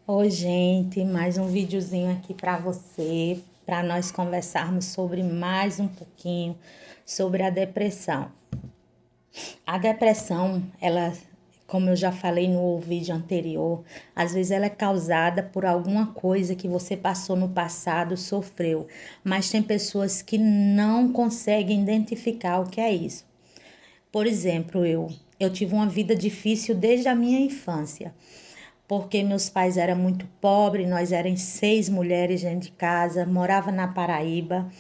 Oi, gente, mais um videozinho aqui para nós conversarmos sobre mais um pouquinho sobre a depressão. A depressão, ela, como eu já falei no vídeo anterior, às vezes ela é causada por alguma coisa que você passou no passado, sofreu, mas tem pessoas que não conseguem identificar o que é isso. Por exemplo, eu tive uma vida difícil desde a minha infância, porque meus pais eram muito pobres, nós éramos 6 mulheres dentro de casa, morava na Paraíba.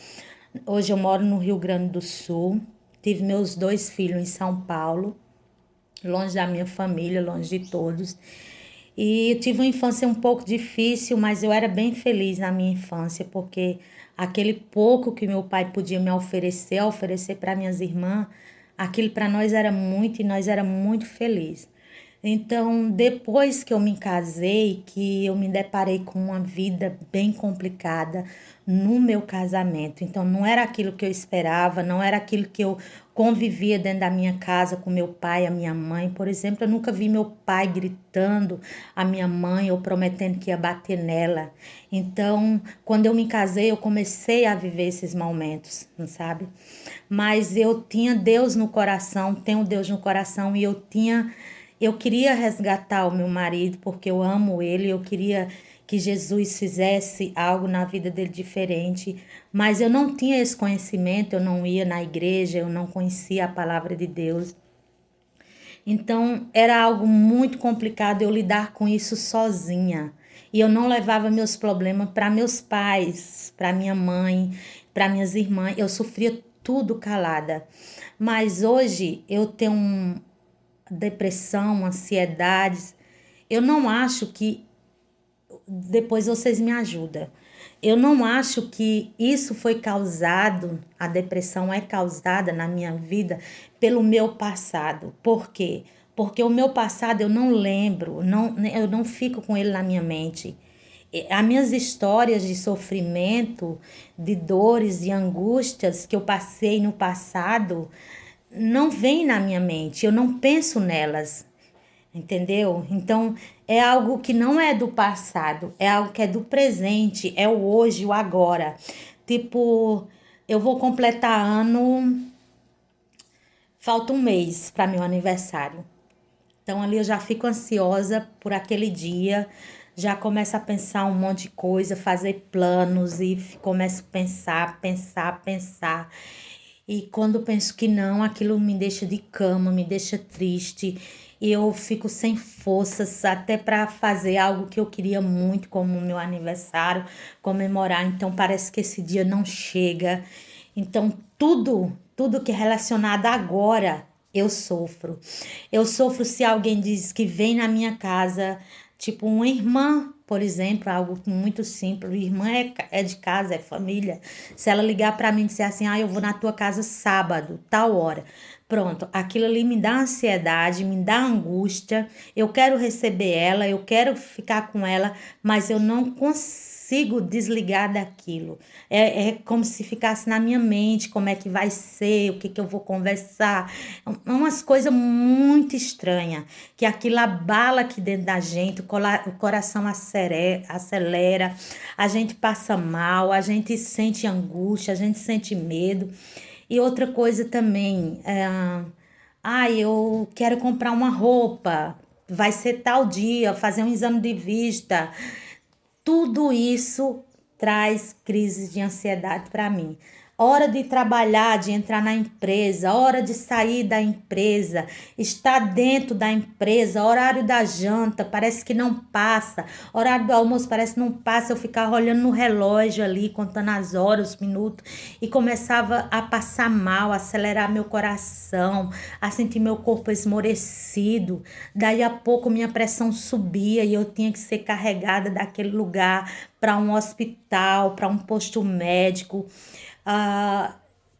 Hoje eu moro no Rio Grande do Sul. Tive meus 2 filhos em São Paulo, longe da minha família, longe de todos. E eu tive uma infância um pouco difícil, mas eu era bem feliz na minha infância, porque aquele pouco que meu pai podia me oferecer para minhas irmãs, aquilo para nós era muito e nós era muito felizes. Então, depois que eu me casei, que eu me deparei com uma vida bem complicada no meu casamento. Então, não era aquilo que eu esperava, não era aquilo que eu convivia dentro da minha casa com meu pai, a minha mãe. Por exemplo, eu nunca vi meu pai gritando a minha mãe ou prometendo que ia bater nela. Então, quando eu me casei, eu comecei a viver esses momentos, não sabe? Mas eu tinha Deus no coração, tenho Deus no coração e eu queria resgatar o meu marido porque eu amo ele, eu queria que Jesus fizesse algo na vida dele diferente, mas eu não tinha esse conhecimento, eu não ia na igreja, eu não conhecia a palavra de Deus. Então era algo muito complicado eu lidar com isso sozinha. E eu não levava meus problemas para meus pais, para minha mãe, para minhas irmãs. Eu sofria tudo calada. Mas hoje eu tenho depressão, ansiedades. Eu não acho que depois vocês me ajudam. Eu não acho que isso foi causado, a depressão é causada na minha vida pelo meu passado. Por quê? Porque o meu passado eu não lembro, eu não fico com ele na minha mente. As minhas histórias de sofrimento, de dores e angústias que eu passei no passado, não vêm na minha mente, eu não penso nelas. Entendeu? Então, é algo que não é do passado, é algo que é do presente, é o hoje, o agora. Tipo, eu vou completar ano, falta um mês para meu aniversário. Então, ali eu já fico ansiosa por aquele dia, já começo a pensar um monte de coisa, fazer planos e começo a pensar, pensar, pensar. E quando eu penso que não, aquilo me deixa de cama, me deixa triste. E eu fico sem forças até para fazer algo que eu queria muito, como o meu aniversário, comemorar. Então parece que esse dia não chega. Então tudo que é relacionado agora, eu sofro. Eu sofro se alguém diz que vem na minha casa, tipo uma irmã, por exemplo, algo muito simples. Irmã é de casa, é família. Se ela ligar para mim e disser assim, eu vou na tua casa sábado, tal hora. Pronto, aquilo ali me dá ansiedade, me dá angústia. Eu quero receber ela, eu quero ficar com ela, mas eu não consigo desligar daquilo. É como se ficasse na minha mente como é que vai ser, o que, que eu vou conversar. Umas coisas muito estranhas, que aquilo abala aqui dentro da gente, o coração acelera, a gente passa mal, a gente sente angústia, a gente sente medo. E outra coisa também, eu quero comprar uma roupa, vai ser tal dia, fazer um exame de vista. Tudo isso traz crises de ansiedade para mim. Hora de trabalhar, de entrar na empresa, hora de sair da empresa, estar dentro da empresa, horário da janta, parece que não passa, horário do almoço parece que não passa, eu ficava olhando no relógio ali, contando as horas, os minutos, e começava a passar mal, a acelerar meu coração, a sentir meu corpo esmorecido. Daí a pouco minha pressão subia e eu tinha que ser carregada daquele lugar para um hospital, para um posto médico, ah,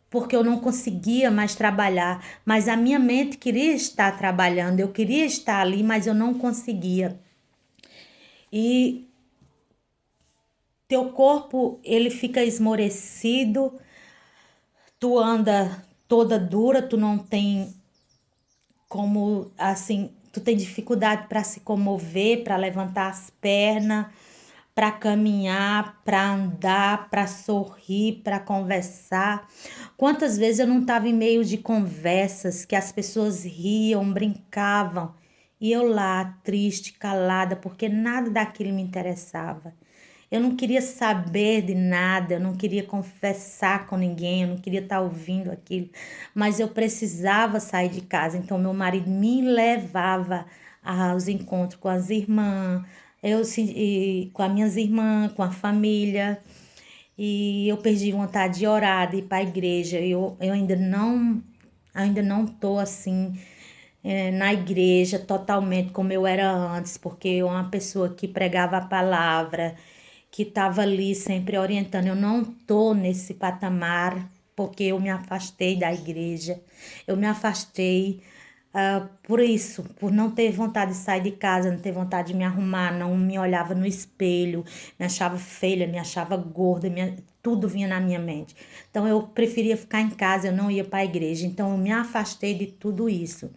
porque eu não conseguia mais trabalhar. Mas a minha mente queria estar trabalhando, eu queria estar ali, mas eu não conseguia. E teu corpo, ele fica esmorecido, tu anda toda dura, tu não tem como assim, tu tem dificuldade para se comover, para levantar as pernas, para caminhar, para andar, para sorrir, para conversar. Quantas vezes eu não estava em meio de conversas que as pessoas riam, brincavam, e eu lá, triste, calada, porque nada daquilo me interessava. Eu não queria saber de nada, eu não queria confessar com ninguém, eu não queria estar ouvindo aquilo, mas eu precisava sair de casa. Então, meu marido me levava aos encontros com as irmãs, com as minhas irmãs, com a família, e eu perdi vontade de orar, de ir para a igreja. Eu ainda não tô assim na igreja totalmente como eu era antes, porque eu uma pessoa que pregava a palavra, que estava ali sempre orientando. Eu não tô nesse patamar porque eu me afastei da igreja. Eu me afastei por isso, por não ter vontade de sair de casa, não ter vontade de me arrumar, não me olhava no espelho, me achava feia, me achava gorda, tudo vinha na minha mente. Então eu preferia ficar em casa, eu não ia para a igreja. Então eu me afastei de tudo isso.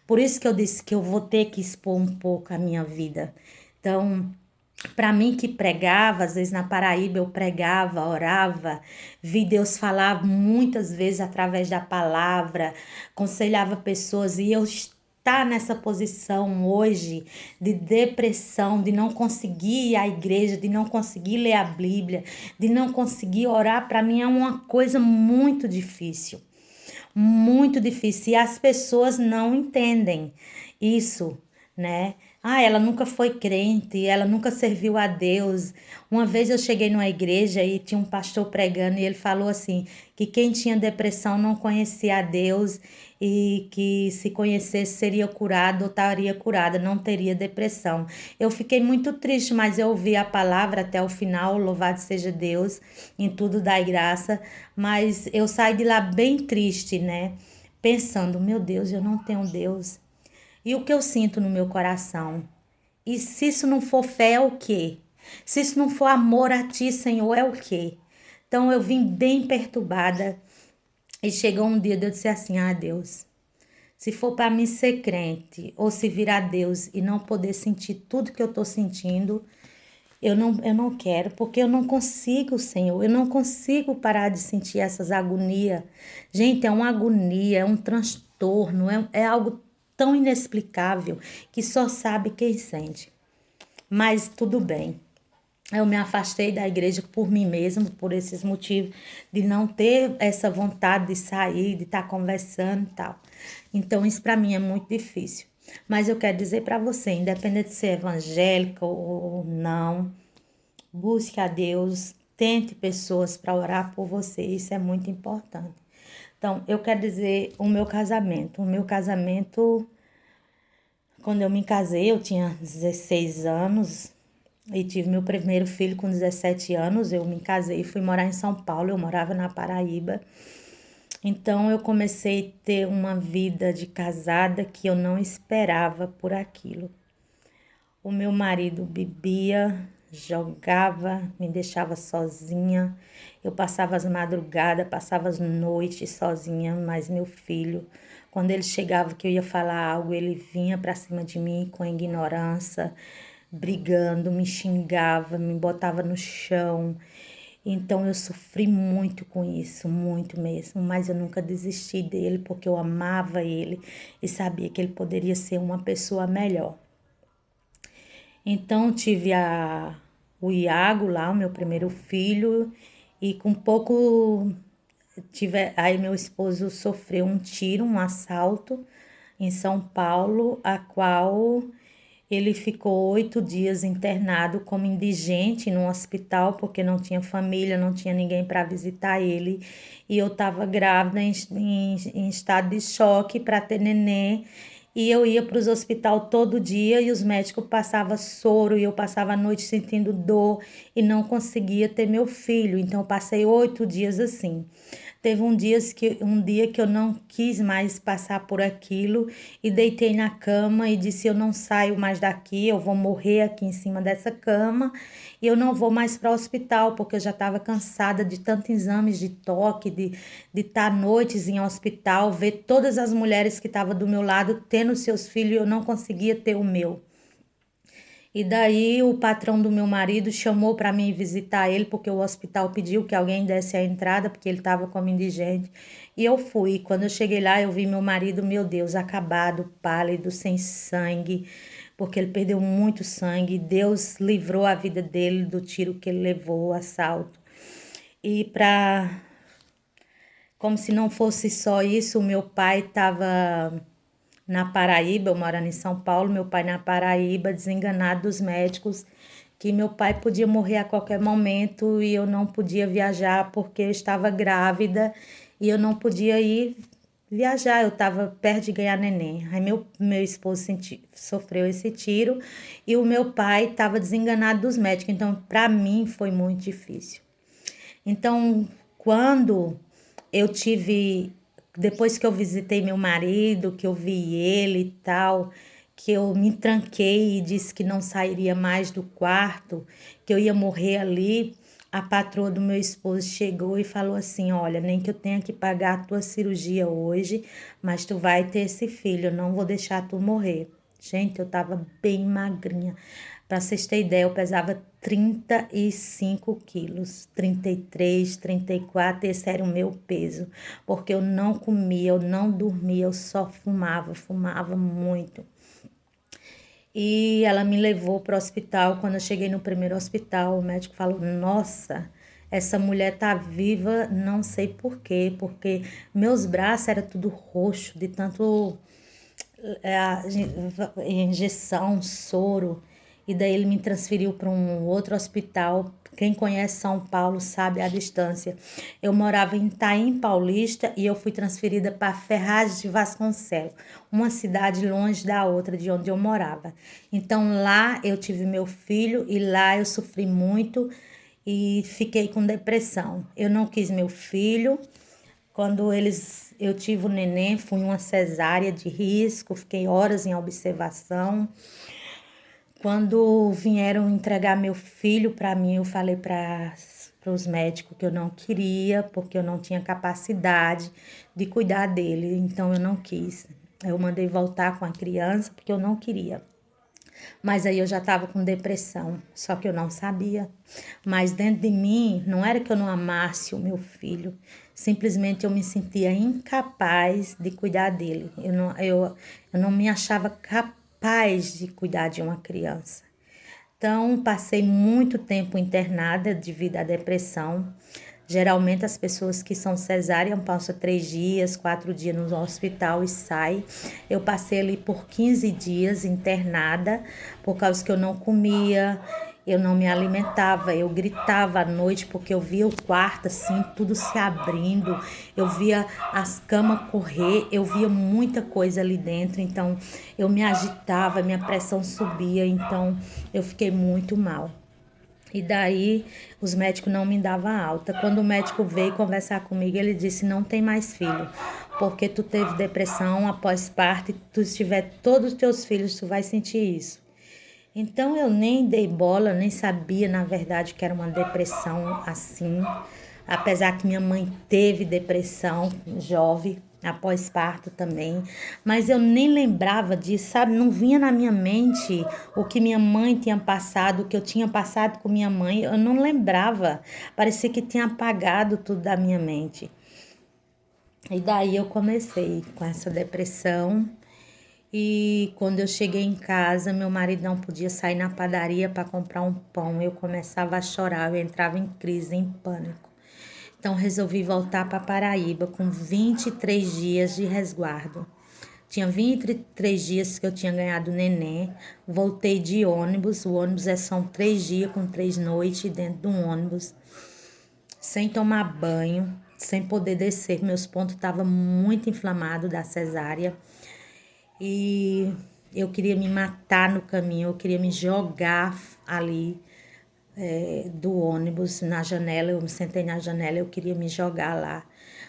Por isso que eu disse que eu vou ter que expor um pouco a minha vida. Então, para mim que pregava, às vezes na Paraíba eu pregava, orava, vi Deus falar muitas vezes através da palavra, aconselhava pessoas, e eu estar nessa posição hoje de depressão, de não conseguir ir à igreja, de não conseguir ler a Bíblia, de não conseguir orar, para mim é uma coisa muito difícil. Muito difícil. E as pessoas não entendem isso, né? Ah, ela nunca foi crente, ela nunca serviu a Deus. Uma vez eu cheguei numa igreja e tinha um pastor pregando e ele falou assim, que quem tinha depressão não conhecia a Deus e que se conhecesse seria curado ou estaria curada, não teria depressão. Eu fiquei muito triste, mas eu ouvi a palavra até o final, louvado seja Deus, em tudo dai graça, mas eu saí de lá bem triste, né? Pensando, meu Deus, eu não tenho Deus. E o que eu sinto no meu coração? E se isso não for fé, é o quê? Se isso não for amor a ti, Senhor, é o quê? Então eu vim bem perturbada e chegou um dia de eu dizer assim: ah, Deus, se for para mim ser crente ou se virar Deus e não poder sentir tudo que eu estou sentindo, eu não quero, porque eu não consigo, Senhor, eu não consigo parar de sentir essas agonias. Gente, é uma agonia, é um transtorno, é algo tão inexplicável que só sabe quem sente. Mas tudo bem. Eu me afastei da igreja por mim mesmo, por esses motivos, de não ter essa vontade de sair, de estar conversando e tal. Então, isso para mim é muito difícil. Mas eu quero dizer para você, independente de ser evangélica ou não, busque a Deus, tente pessoas para orar por você, isso é muito importante. Então, eu quero dizer o meu casamento. O meu casamento, quando eu me casei, eu tinha 16 anos e tive meu primeiro filho com 17 anos. Eu me casei e fui morar em São Paulo, eu morava na Paraíba. Então, eu comecei a ter uma vida de casada que eu não esperava por aquilo. O meu marido bebia, jogava, me deixava sozinha. Eu passava as madrugadas, passava as noites sozinha, mas meu filho, quando ele chegava que eu ia falar algo, ele vinha para cima de mim com ignorância, brigando, me xingava, me botava no chão. Então eu sofri muito com isso, muito mesmo, mas eu nunca desisti dele porque eu amava ele e sabia que ele poderia ser uma pessoa melhor. Então tive o Iago lá, o meu primeiro filho, e com pouco aí meu esposo sofreu um tiro, um assalto em São Paulo, a qual ele ficou 8 dias internado como indigente no hospital, porque não tinha família, não tinha ninguém para visitar ele. E eu estava grávida em estado de choque para ter neném. E eu ia para os hospitais todo dia e os médicos passavam soro e eu passava a noite sentindo dor e não conseguia ter meu filho. Então eu passei 8 dias assim. Teve um dia que eu não quis mais passar por aquilo e deitei na cama e disse: eu não saio mais daqui, eu vou morrer aqui em cima dessa cama e eu não vou mais para o hospital, porque eu já estava cansada de tantos exames de toque, de estar noites em hospital, ver todas as mulheres que estavam do meu lado tendo seus filhos e eu não conseguia ter o meu. E daí o patrão do meu marido chamou para mim visitar ele, porque o hospital pediu que alguém desse a entrada, porque ele estava como indigente. E eu fui. Quando eu cheguei lá, eu vi meu marido, meu Deus, acabado, pálido, sem sangue, porque ele perdeu muito sangue. Deus livrou a vida dele do tiro que ele levou, o assalto. E para como se não fosse só isso, o meu pai estava na Paraíba, eu morando em São Paulo, meu pai na Paraíba, desenganado dos médicos, que meu pai podia morrer a qualquer momento e eu não podia viajar porque eu estava grávida e eu não podia ir viajar, eu estava perto de ganhar neném. Aí meu esposo sofreu esse tiro e o meu pai estava desenganado dos médicos, então para mim foi muito difícil. Então, quando eu tive, depois que eu visitei meu marido, que eu vi ele e tal, que eu me tranquei e disse que não sairia mais do quarto, que eu ia morrer ali, a patroa do meu esposo chegou e falou assim: olha, nem que eu tenha que pagar a tua cirurgia hoje, mas tu vai ter esse filho, eu não vou deixar tu morrer. Gente, eu tava bem magrinha. Para vocês terem ideia, eu pesava 35 quilos, 33, 34, esse era o meu peso, porque eu não comia, eu não dormia, eu só fumava muito. E ela me levou para o hospital. Quando eu cheguei no primeiro hospital, o médico falou: nossa, essa mulher tá viva, não sei por quê, porque meus braços eram tudo roxo, de tanto injeção, soro, e daí ele me transferiu para um outro hospital. Quem conhece São Paulo sabe a distância. Eu morava em Itaim Paulista e eu fui transferida para Ferraz de Vasconcelos, uma cidade longe da outra de onde eu morava. Então lá eu tive meu filho e lá eu sofri muito e fiquei com depressão. Eu não quis meu filho. Quando eu tive o neném, fui uma cesárea de risco, fiquei horas em observação. Quando vieram entregar meu filho para mim, eu falei para os médicos que eu não queria, porque eu não tinha capacidade de cuidar dele, então eu não quis. Eu mandei voltar com a criança porque eu não queria. Mas aí eu já estava com depressão, só que eu não sabia. Mas dentro de mim, não era que eu não amasse o meu filho, simplesmente eu me sentia incapaz de cuidar dele. Eu não me achava capaz de cuidar de uma criança. Então, passei muito tempo internada devido à depressão. Geralmente, as pessoas que são cesárea passam 3 dias, 4 dias no hospital e saem. Eu passei ali por 15 dias internada, por causa que eu não comia, eu não me alimentava, eu gritava à noite porque eu via o quarto assim, tudo se abrindo, eu via as camas correr, eu via muita coisa ali dentro, então eu me agitava, minha pressão subia, então eu fiquei muito mal. E daí os médicos não me davam alta. Quando o médico veio conversar comigo, ele disse: não tem mais filho, porque tu teve depressão após parto, e tu tiver todos os teus filhos, tu vai sentir isso. Então eu nem dei bola, nem sabia na verdade que era uma depressão assim. Apesar que minha mãe teve depressão jovem, após parto também, mas eu nem lembrava disso, sabe? Não vinha na minha mente o que minha mãe tinha passado, o que eu tinha passado com minha mãe, eu não lembrava. Parecia que tinha apagado tudo da minha mente. E daí eu comecei com essa depressão. E quando eu cheguei em casa, meu marido não podia sair na padaria para comprar um pão. Eu começava a chorar, eu entrava em crise, em pânico. Então resolvi voltar para Paraíba com 23 dias de resguardo. Tinha 23 dias que eu tinha ganhado neném. Voltei de ônibus. O ônibus são 3 dias com 3 noites dentro de um ônibus, sem tomar banho, sem poder descer. Meus pontos estavam muito inflamados da cesárea. E eu queria me matar no caminho, eu queria me jogar ali do ônibus na janela. Eu me sentei na janela, eu queria me jogar lá,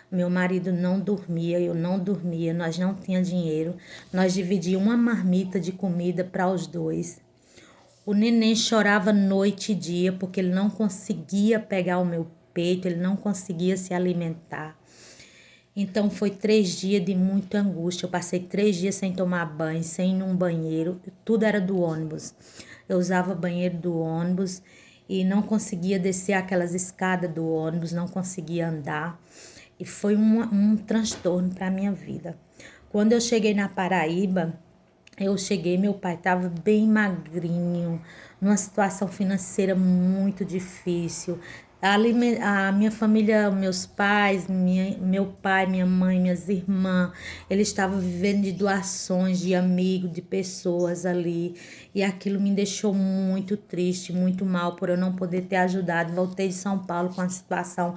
Meu marido não dormia, eu não dormia, nós não tínhamos dinheiro. Nós dividíamos uma marmita de comida para os dois. O neném chorava noite e dia porque ele não conseguia pegar o meu peito, ele não conseguia se alimentar. Então foi 3 dias de muita angústia. Eu passei 3 dias sem tomar banho, sem ir num banheiro. Tudo era do ônibus. Eu usava banheiro do ônibus e não conseguia descer aquelas escadas do ônibus, não conseguia andar. E foi um transtorno para a minha vida. Quando eu cheguei na Paraíba, meu pai estava bem magrinho, numa situação financeira muito difícil. A minha família, meus pais, meu pai, minha mãe, minhas irmãs, eles estavam vivendo de doações de amigos, de pessoas ali. E aquilo me deixou muito triste, muito mal por eu não poder ter ajudado. Voltei de São Paulo com a situação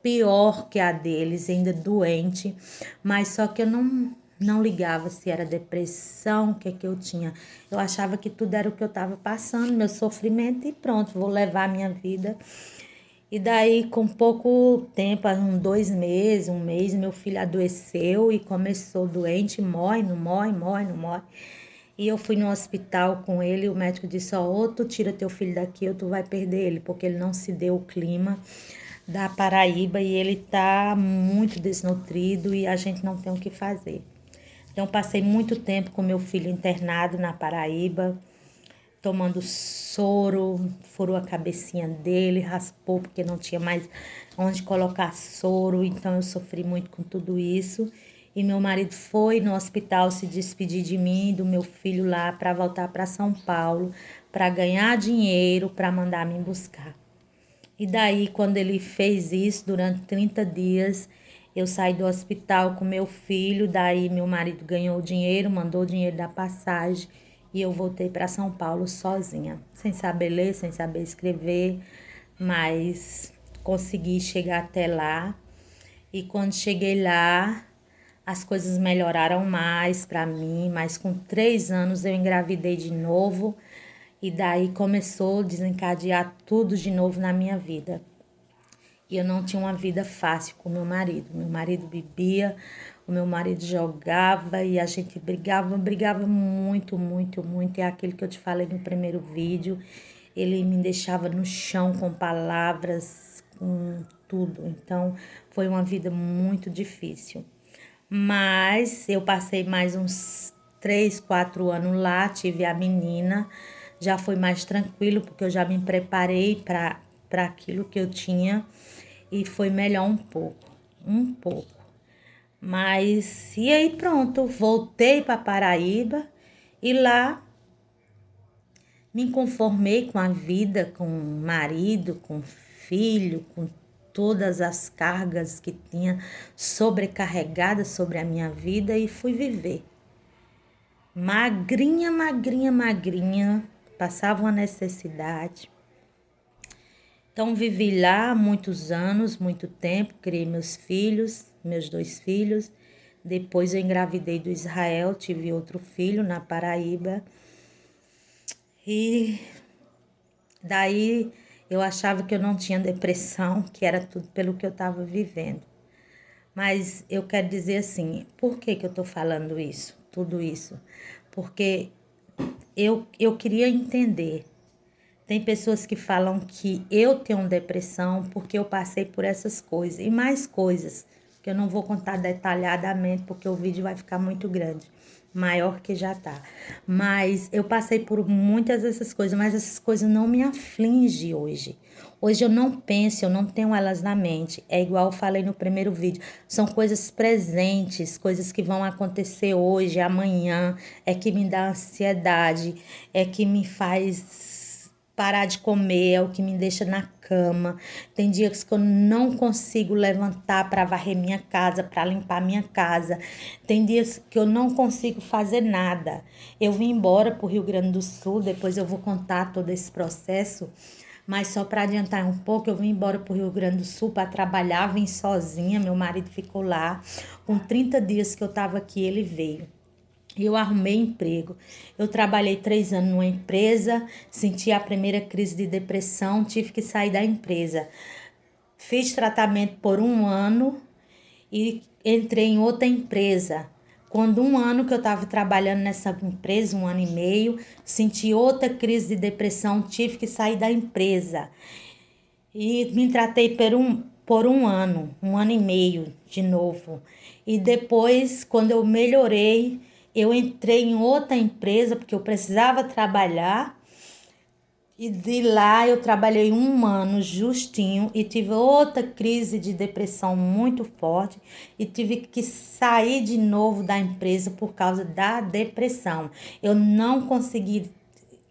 pior que a deles, ainda doente, mas só que eu não ligava se era depressão, o que é que eu tinha. Eu achava que tudo era o que eu estava passando, meu sofrimento, e pronto, vou levar a minha vida. E daí, com pouco tempo, uns 2 meses, um mês, meu filho adoeceu e começou doente, morre, não morre, morre, não morre. E eu fui no hospital com ele e o médico disse, ó, ou tu tira teu filho daqui ou tu vai perder ele, porque ele não se deu o clima da Paraíba e ele tá muito desnutrido e a gente não tem o que fazer. Então, passei muito tempo com meu filho internado na Paraíba, tomando soro, furou a cabecinha dele, raspou porque não tinha mais onde colocar soro, então eu sofri muito com tudo isso. E meu marido foi no hospital se despedir de mim, do meu filho lá, para voltar para São Paulo, para ganhar dinheiro, para mandar me buscar. E daí, quando ele fez isso, durante 30 dias, eu saí do hospital com meu filho. Daí, meu marido ganhou o dinheiro, mandou o dinheiro da passagem e eu voltei para São Paulo sozinha, sem saber ler, sem saber escrever, mas consegui chegar até lá. E quando cheguei lá, as coisas melhoraram mais para mim, mas com 3 anos eu engravidei de novo. E daí começou a desencadear tudo de novo na minha vida. E eu não tinha uma vida fácil com meu marido. Meu marido bebia, o meu marido jogava e a gente brigava muito, muito, muito. É aquilo que eu te falei no primeiro vídeo. Ele me deixava no chão com palavras, com tudo. Então, foi uma vida muito difícil. Mas eu passei mais uns 3, 4 anos lá, tive a menina. Já foi mais tranquilo, porque eu já me preparei para aquilo que eu tinha e foi melhor um pouco, um pouco. Mas e aí pronto, voltei para Paraíba e lá me conformei com a vida, com o marido, com o filho, com todas as cargas que tinha sobrecarregadas sobre a minha vida e fui viver. Magrinha, magrinha, magrinha, passava uma necessidade. Então, vivi lá muitos anos, muito tempo, criei meus filhos, meus 2 filhos. Depois eu engravidei do Israel, tive outro filho na Paraíba. E daí eu achava que eu não tinha depressão, que era tudo pelo que eu estava vivendo. Mas eu quero dizer assim, por que que eu estou falando isso, tudo isso? Porque eu queria entender. Tem pessoas que falam que eu tenho depressão porque eu passei por essas coisas e mais coisas, que eu não vou contar detalhadamente porque o vídeo vai ficar muito grande, maior que já tá. Mas eu passei por muitas dessas coisas, mas essas coisas não me afligem hoje. Hoje eu não penso, eu não tenho elas na mente. É igual eu falei no primeiro vídeo, são coisas presentes, coisas que vão acontecer hoje, amanhã, é que me dá ansiedade, é que me faz parar de comer, é o que me deixa na cama. Tem dias que eu não consigo levantar para varrer minha casa, para limpar minha casa. Tem dias que eu não consigo fazer nada. Eu vim embora para o Rio Grande do Sul, depois eu vou contar todo esse processo, mas só para adiantar um pouco, eu vim embora para o Rio Grande do Sul para trabalhar, vim sozinha, meu marido ficou lá. Com 30 dias que eu estava aqui, ele veio. Eu arrumei emprego. Eu trabalhei 3 anos numa empresa, senti a primeira crise de depressão, tive que sair da empresa. Fiz tratamento por 1 ano e entrei em outra empresa. Quando um ano que eu estava trabalhando nessa empresa, um ano e meio, senti outra crise de depressão, tive que sair da empresa. E me tratei por um ano e meio de novo. E depois, quando eu melhorei, eu entrei em outra empresa, porque eu precisava trabalhar. E de lá eu trabalhei um ano justinho e tive outra crise de depressão muito forte e tive que sair de novo da empresa por causa da depressão. Eu não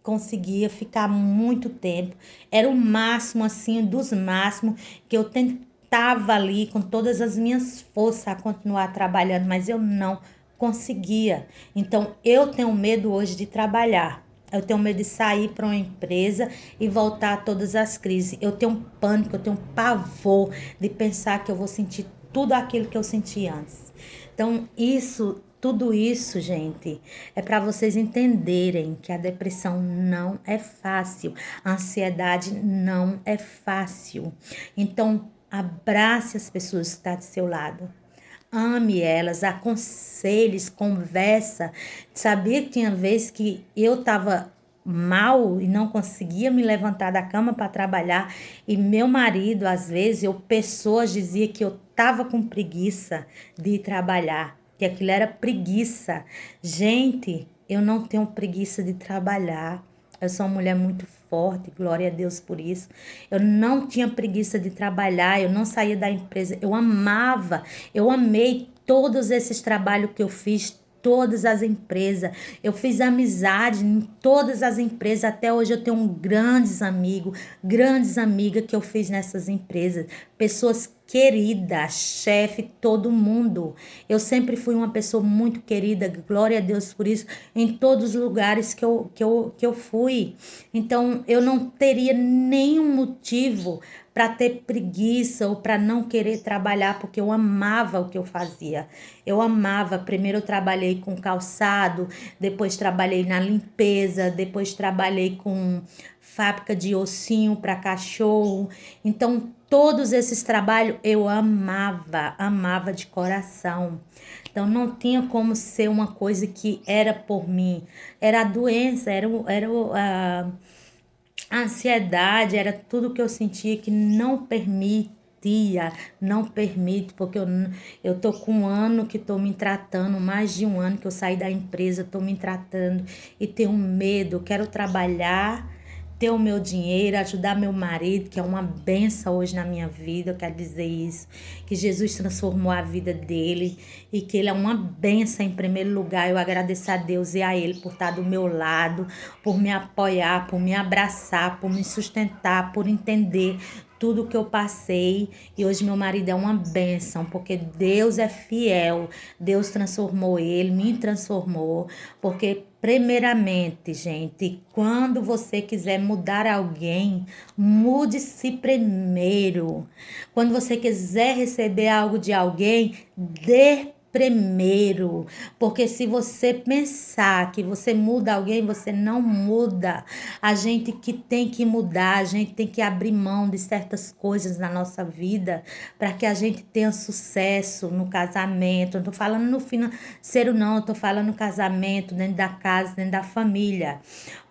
conseguia ficar muito tempo. Era o máximo assim dos máximos que eu tentava ali com todas as minhas forças a continuar trabalhando, mas eu não conseguia. Então eu tenho medo hoje de trabalhar. Eu tenho medo de sair para uma empresa e voltar a todas as crises. Eu tenho pânico, eu tenho pavor de pensar que eu vou sentir tudo aquilo que eu senti antes. Então, tudo isso, gente, é para vocês entenderem que a depressão não é fácil, a ansiedade não é fácil. Então, abrace as pessoas que estão do seu lado. Ame elas, aconselhe, conversa. Sabia que tinha vezes que eu estava mal e não conseguia me levantar da cama para trabalhar e meu marido, às vezes, pessoas dizia que eu estava com preguiça de ir trabalhar, que aquilo era preguiça. Gente, eu não tenho preguiça de trabalhar. Eu sou uma mulher muito forte, glória a Deus por isso. Eu não tinha preguiça de trabalhar, eu não saía da empresa, eu amava, eu amei todos esses trabalhos que eu fiz, todas as empresas. Eu fiz amizade em todas as empresas. Até hoje eu tenho grandes amigos, grandes amigas que eu fiz nessas empresas. Pessoas queridas, chefe, todo mundo. Eu sempre fui uma pessoa muito querida, glória a Deus por isso, em todos os lugares que eu fui. Então, eu não teria nenhum motivo para ter preguiça ou para não querer trabalhar, porque eu amava o que eu fazia. Eu amava. Primeiro eu trabalhei com calçado, depois trabalhei na limpeza, depois trabalhei com fábrica de ossinho para cachorro. Então, todos esses trabalhos eu amava, amava de coração. Então, não tinha como ser uma coisa que era por mim. Era a doença, a ansiedade, era tudo que eu sentia que não permitia, não permite, porque eu tô com um ano que tô me tratando, mais de um ano que eu saí da empresa, tô me tratando e tenho medo, quero trabalhar, ter o meu dinheiro, ajudar meu marido, que é uma benção hoje na minha vida, eu quero dizer isso, que Jesus transformou a vida dele e que ele é uma benção em primeiro lugar. Eu agradeço a Deus e a ele por estar do meu lado, por me apoiar, por me abraçar, por me sustentar, por entender tudo que eu passei. E hoje meu marido é uma bênção, porque Deus é fiel. Deus transformou ele, me transformou, porque primeiramente, gente, quando você quiser mudar alguém, mude-se primeiro. Quando você quiser receber algo de alguém, dê primeiro, porque se você pensar que você muda alguém, você não muda. A gente que tem que mudar, a gente tem que abrir mão de certas coisas na nossa vida para que a gente tenha sucesso no casamento. Não tô falando no financeiro, não, eu tô falando no casamento, dentro da casa, dentro da família.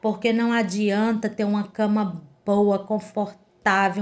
Porque não adianta ter uma cama boa, confortável,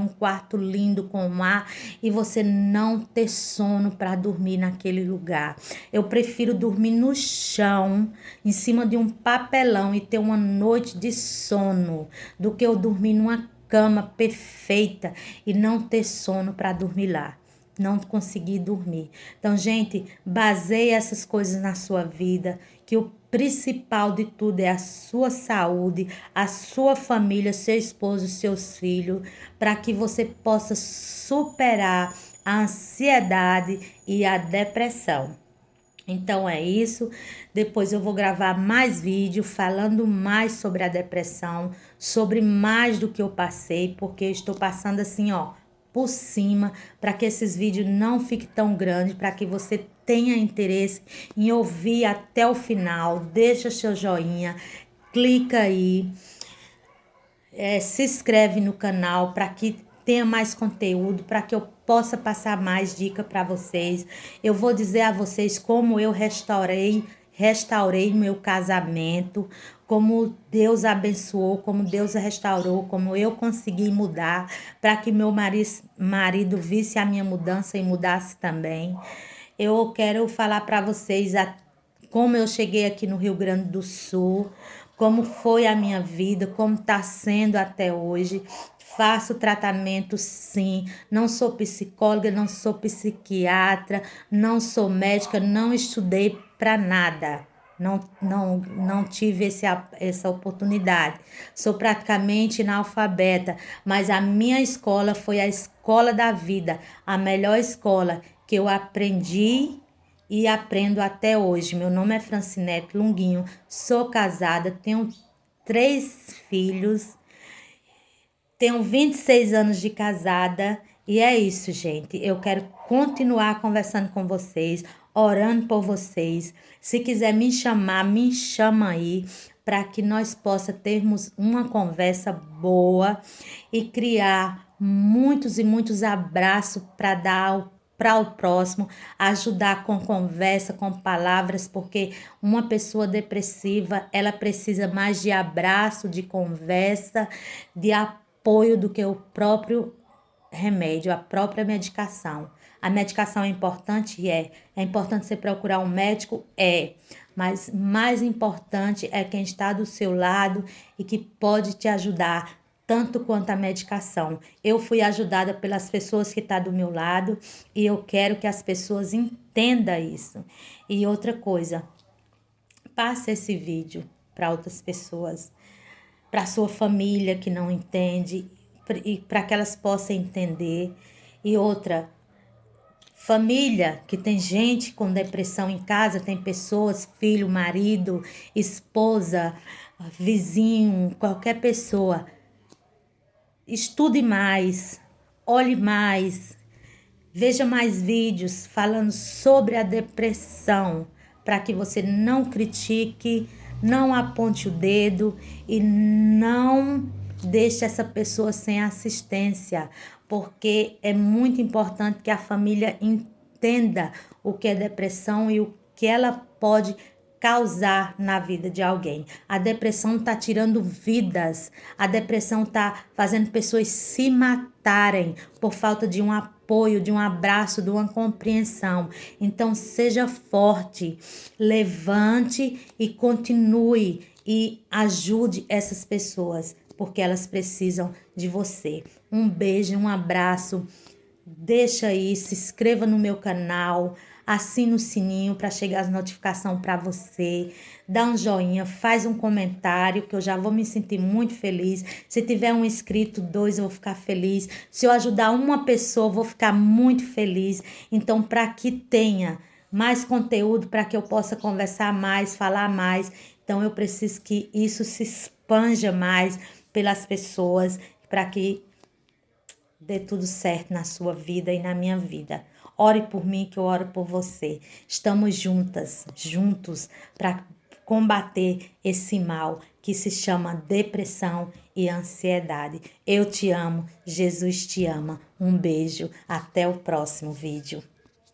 um quarto lindo com mar e você não ter sono para dormir naquele lugar. Eu prefiro dormir no chão, em cima de um papelão e ter uma noite de sono, do que eu dormir numa cama perfeita e não ter sono para dormir lá. Não conseguir dormir. Então, gente, baseie essas coisas na sua vida, que o principal de tudo é a sua saúde, a sua família, seu esposo, seus filhos, para que você possa superar a ansiedade e a depressão. Então é isso. Depois eu vou gravar mais vídeo falando mais sobre a depressão, sobre mais do que eu passei, porque eu estou passando assim, ó, por cima, para que esses vídeos não fiquem tão grandes, para que você tenha interesse em ouvir até o final. Deixa seu joinha, clica aí, se inscreve no canal para que tenha mais conteúdo, para que eu possa passar mais dica para vocês. Eu vou dizer a vocês como eu restaurei meu casamento, como Deus abençoou, como Deus restaurou, como eu consegui mudar, para que meu marido visse a minha mudança e mudasse também. Eu quero falar para vocês como eu cheguei aqui no Rio Grande do Sul, como foi a minha vida, como está sendo até hoje. Faço tratamento, sim. Não sou psicóloga, não sou psiquiatra, não sou médica, não estudei para nada. Não tive essa oportunidade. Sou praticamente analfabeta, mas a minha escola foi a escola da vida, a melhor escola que eu aprendi e aprendo até hoje. Meu nome é Francinete Longuinho, sou casada, tenho 3 filhos, tenho 26 anos de casada e é isso, gente. Eu quero continuar conversando com vocês, orando por vocês. Se quiser me chamar, me chama aí para que nós possa termos uma conversa boa e criar muitos e muitos abraços para dar para o próximo, ajudar com conversa, com palavras, porque uma pessoa depressiva, ela precisa mais de abraço, de conversa, de apoio do que o próprio remédio, a própria medicação. A medicação é importante? É importante você procurar um médico? Mas mais importante é quem está do seu lado e que pode te ajudar tanto quanto a medicação. Eu fui ajudada pelas pessoas que estão do meu lado e eu quero que as pessoas entendam isso. E outra coisa, passe esse vídeo para outras pessoas, para sua família que não entende e para que elas possam entender. E outra, família que tem gente com depressão em casa, tem pessoas, filho, marido, esposa, vizinho, qualquer pessoa. Estude mais, olhe mais, veja mais vídeos falando sobre a depressão, para que você não critique, não aponte o dedo e não deixe essa pessoa sem assistência, porque é muito importante que a família entenda o que é depressão e o que ela pode causar na vida de alguém. A depressão está tirando vidas, a depressão está fazendo pessoas se matarem por falta de um apoio, de um abraço, de uma compreensão. Então, seja forte, levante e continue e ajude essas pessoas, porque elas precisam de você. Um beijo, um abraço. Deixa aí, se inscreva no meu canal, assina o sininho para chegar as notificações para você, dá um joinha, faz um comentário que eu já vou me sentir muito feliz. Se tiver um inscrito, 2, eu vou ficar feliz. Se eu ajudar uma pessoa, eu vou ficar muito feliz. Então, para que tenha mais conteúdo, para que eu possa conversar mais, falar mais, então eu preciso que isso se expanja mais pelas pessoas, para que dê tudo certo na sua vida e na minha vida. Ore por mim que eu oro por você. Estamos juntos para combater esse mal que se chama depressão e ansiedade. Eu te amo, Jesus te ama. Um beijo, até o próximo vídeo.